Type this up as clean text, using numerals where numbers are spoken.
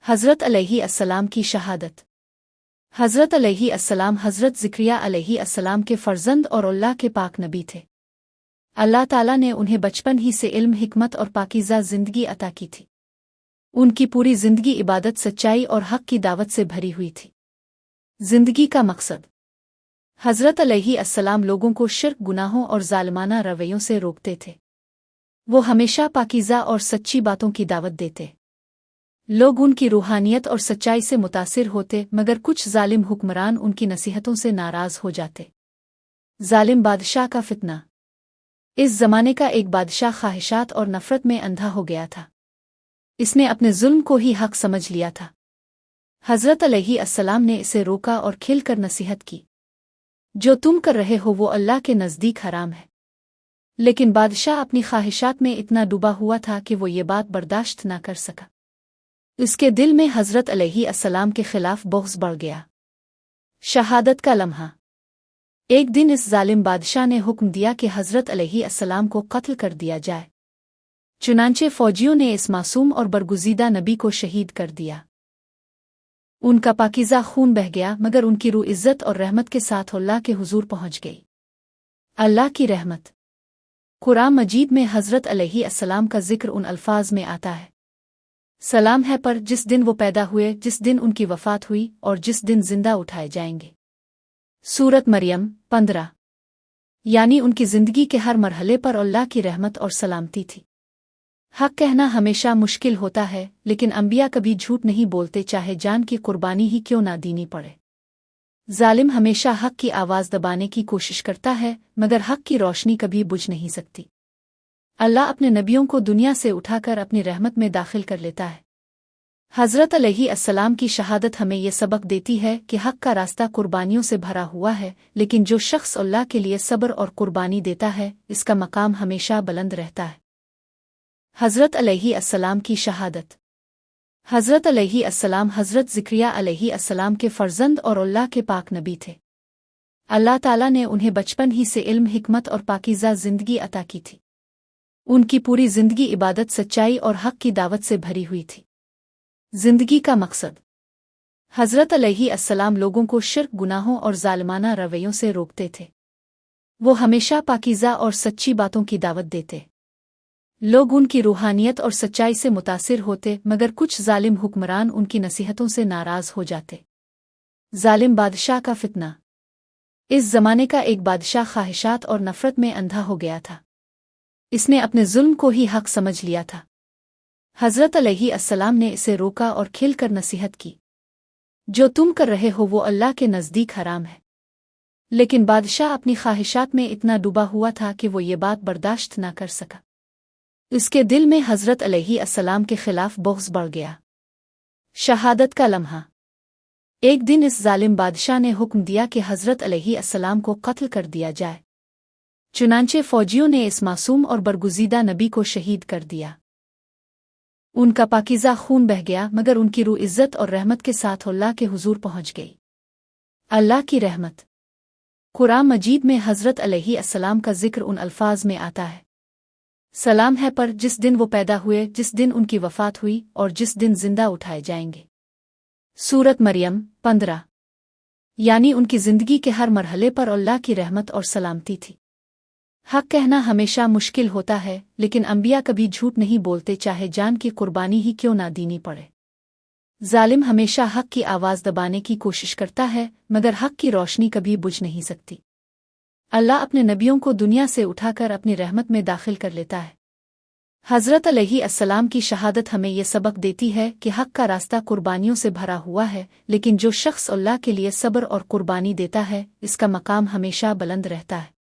हज़रत अलैहिस्सलाम की शहादत। हज़रत अलैहिस्सलाम हज़रत ज़िक्रिया अलैहिस्सलाम के फ़र्ज़ंद और अल्लाह के पाक नबी थे। अल्लाह ताला ने उन्हें बचपन ही से इल्म, हिकमत और पाकीज़ा ज़िंदगी अता की थी। उनकी पूरी ज़िंदगी इबादत, सच्चाई और हक़ की दावत से भरी हुई थी। ज़िंदगी का मकसद। हज़रत अलैहिस्सलाम लोगों को शिर्क, गुनाहों और ज़ालिमाना रवैयों से रोकते थे। वो हमेशा पाकीज़ा और सच्ची बातों की दावत देते। लोग उनकी रूहानियत और सच्चाई से मुतासिर होते, मगर कुछ ज़ालिम हुक्मरान उनकी नसीहतों से नाराज़ हो जाते। ज़ालिम बादशाह का फितना। इस ज़माने का एक बादशाह ख्वाहिशात और नफ़रत में अंधा हो गया था। इसने अपने जुल्म को ही हक़ समझ लिया था। हज़रत अलैहिस्सलाम ने इसे रोका और खिलकर नसीहत की, जो तुम कर रहे हो वो अल्लाह के नज़दीक हराम है। लेकिन बादशाह अपनी ख्वाहिशात में इतना डूबा हुआ था कि वो ये बात बर्दाश्त न कर सका। उसके दिल में हज़रत अलैहिस्सलाम के खिलाफ बुग़्ज़ बढ़ गया। शहादत का लम्हा। एक दिन इस ज़ालिम बादशाह ने हुक्म दिया कि हज़रत अलैहिस्सलाम को कत्ल कर दिया जाए। चुनांचे फ़ौजियों ने इस मासूम और बरगुज़ीदा नबी को शहीद कर दिया। उनका पाकीज़ा खून बह गया, मगर उनकी रूह इज़्ज़त और रहमत के साथ अल्लाह के हुजूर पहुँच गई। अल्लाह की रहमत। कुरान मजीद में हज़रत अलैहिस्सलाम का ज़िक्र उन अल्फाज में आता है, सलाम है पर जिस दिन वो पैदा हुए, जिस दिन उनकी वफ़ात हुई और जिस दिन जिंदा उठाए जाएंगे। सूरत मरियम 15। यानी उनकी ज़िंदगी के हर मरहले पर अल्लाह की रहमत और सलामती थी। हक़ कहना हमेशा मुश्किल होता है, लेकिन अंबिया कभी झूठ नहीं बोलते, चाहे जान की कुर्बानी ही क्यों ना देनी पड़े। ज़ालिम हमेशा हक़ की आवाज़ दबाने की कोशिश करता है, मगर हक़ की रोशनी कभी बुझ नहीं सकती। अल्लाह अपने नबियों को दुनिया से उठाकर अपनी रहमत में दाखिल कर लेता है। हज़रत अलैहिस्सलाम की शहादत हमें यह सबक देती है कि हक़ का रास्ता कुर्बानियों से भरा हुआ है, लेकिन जो शख्स अल्लाह के लिए सब्र और कुर्बानी देता है, इसका मकाम हमेशा बुलंद रहता है। हज़रत अलैहिस्सलाम की शहादत। हज़रत अलैहिस्सलाम हज़रत ज़िक्रिया अलैहिस्सलाम के फ़र्ज़ंद और अल्लाह के पाक नबी थे। अल्लाह ताला ने उन्हें बचपन ही से इल्म, हिकमत और पाकीज़ा ज़िंदगी अता की थी। उनकी पूरी ज़िंदगी इबादत, सच्चाई और हक़ की दावत से भरी हुई थी। ज़िंदगी का मकसद। हज़रत अलैहिस्सलाम लोगों को शिर्क, गुनाहों और ज़ालिमाना रवैयों से रोकते थे। वो हमेशा पाकीज़ा और सच्ची बातों की दावत देते। लोग उनकी रूहानियत और सच्चाई से मुतासिर होते, मगर कुछ ज़ालिम हुक्मरान उनकी नसीहतों से नाराज़ हो जाते। ज़ालिम बादशाह का फितना। इस ज़माने का एक बादशाह ख्वाहिशात और नफ़रत में अंधा हो गया था। इसने अपने जुल्म को ही हक़ समझ लिया था। हज़रत अलैहिस्सलाम ने इसे रोका और खिलकर नसीहत की, जो तुम कर रहे हो वो अल्लाह के नज़दीक हराम है। लेकिन बादशाह अपनी ख्वाहिशात में इतना डूबा हुआ था कि वो ये बात बर्दाश्त न कर सका। उसके दिल में हज़रत अलैहिस्सलाम के खिलाफ बुग़्ज़ बढ़ गया। शहादत का लम्हा। एक दिन इस ज़ालिम बादशाह ने हुक्म दिया कि हज़रत अलैहिस्सलाम को कत्ल कर दिया जाए। चुनांचे फ़ौजियों ने इस मासूम और बरगुज़ीदा नबी को शहीद कर दिया। उनका पाकीज़ा खून बह गया, मगर उनकी रूह इज़्ज़त और रहमत के साथ अल्लाह के हुजूर पहुँच गई। अल्लाह की रहमत। कुरान मजीद में हज़रत अलैहिस्सलाम का ज़िक्र उन अल्फाज में आता है, सलाम है पर जिस दिन वो पैदा हुए, जिस दिन उनकी वफ़ात हुई और जिस दिन जिंदा उठाए जाएंगे। सूरत मरियम 15। यानी उनकी ज़िंदगी के हर मरहले पर अल्लाह की रहमत और सलामती थी। हक़ कहना हमेशा मुश्किल होता है, लेकिन अंबिया कभी झूठ नहीं बोलते, चाहे जान की कुर्बानी ही क्यों ना देनी पड़े। ज़ालिम हमेशा हक़ की आवाज़ दबाने की कोशिश करता है, मगर हक़ की रोशनी कभी बुझ नहीं सकती। अल्लाह अपने नबियों को दुनिया से उठाकर अपनी रहमत में दाखिल कर लेता है। हज़रत अलैहिस्सलाम की शहादत हमें यह सबक देती है कि हक़ का रास्ता कुर्बानियों से भरा हुआ है, लेकिन जो शख्स अल्लाह के लिए सब्र और कुर्बानी देता है, इसका मकाम हमेशा बुलंद रहता है।